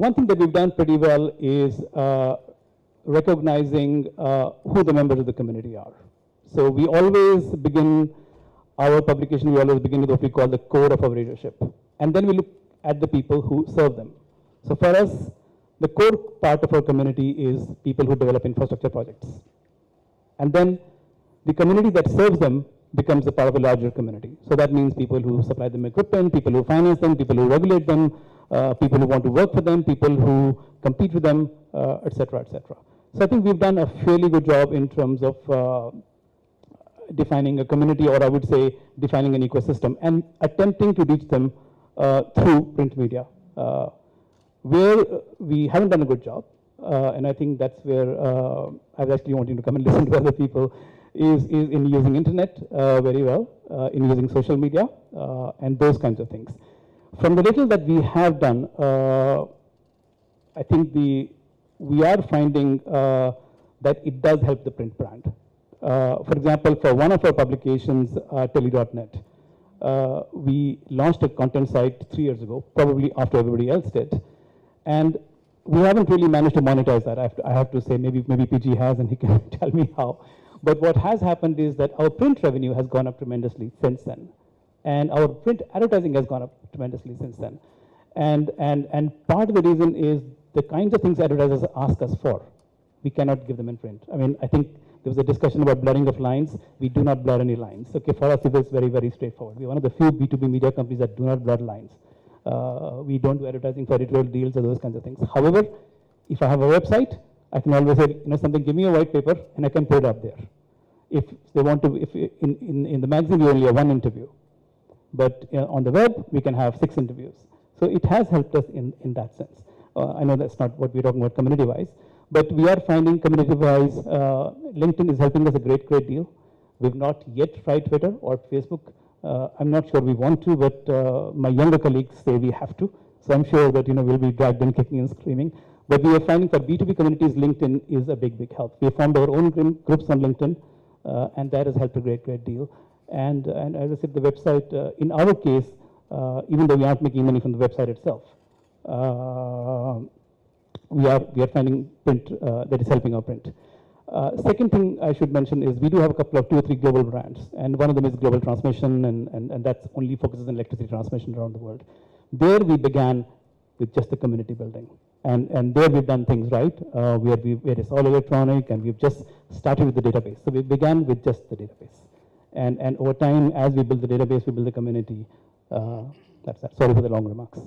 one thing that we've done pretty well is recognizing who the members of the community are. So we always begin our publication, we always begin with what we call the core of our readership. And then we look at the people who serve them. So for us, the core part of our community is people who develop infrastructure projects. And then the community that serves them becomes a part of a larger community. So that means people who supply them equipment, people who finance them, people who regulate them, people who want to work for them, people who compete with them, et cetera, et cetera. So I think we've done a fairly good job in terms of defining a community, or I would say defining an ecosystem, and attempting to reach them through print media. Where we haven't done a good job, and I think that's where I was actually wanting to come and listen to other people, is in using internet very well, in using social media, and those kinds of things. From the little that we have done, I think we are finding that it does help the print brand. For example, for one of our publications, Tele.net, we launched a content site 3 years ago, probably after everybody else did. And we haven't really managed to monetize that. I have to say, maybe PG has, and he can tell me how. But what has happened is that our print revenue has gone up tremendously since then. And our print advertising has gone up tremendously since then. And part of the reason is the kinds of things advertisers ask us for, we cannot give them in print. I mean, I think there was a discussion about blurring of lines. We do not blur any lines. Okay, for us, it is very, very straightforward. We're one of the few B2B media companies that do not blur lines. We don't do advertising for editorial deals or those kinds of things. However, if I have a website, I can always say, something, give me a white paper, and I can put it up there. If they want to, if in the magazine, we only have 1 interview. But on the web, we can have 6 interviews. So it has helped us in that sense. I know that's not what we're talking about community-wise, but we are finding community-wise, LinkedIn is helping us a great deal. We've not yet tried Twitter or Facebook. I'm not sure we want to, but my younger colleagues say we have to. So I'm sure that we'll be dragged in kicking and screaming. But we are finding for B2B communities, LinkedIn is a big help. We formed our own groups on LinkedIn, and that has helped a great deal. And as I said, the website, in our case, even though we aren't making money from the website itself, we are finding print that is helping our print. Second thing I should mention is we do have a couple of 2 or 3 global brands, and one of them is Global Transmission, and that only focuses on electricity transmission around the world. There we began with just the community building, and there we've done things right, where it's all electronic, and we've just started with the database. So we began with just the database, and over time, as we build the database, we build the community. That's that. Sorry for the long remarks.